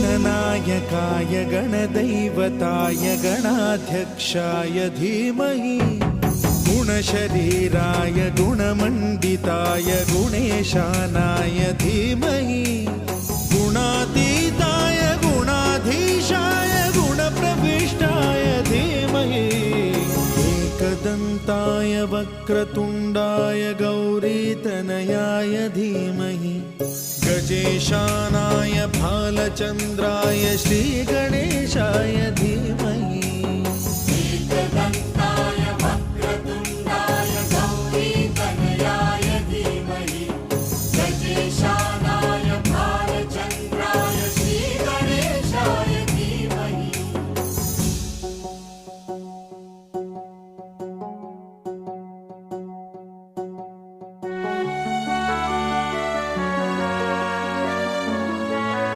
गणनायकाय गणदैवताय गणाध्यक्षाय धीमहि गुणशरीराय गुणमण्डिताय गुणेशानाय धीमहि गुणातीताय गुणाधीशाय गुणप्रविष्टाय धीमहि एकदन्ताय वक्रतुण्डाय गौरीतनयाय धीमहि गजेशानाय भालचन्द्राय श्रीगणेशाय धीमहि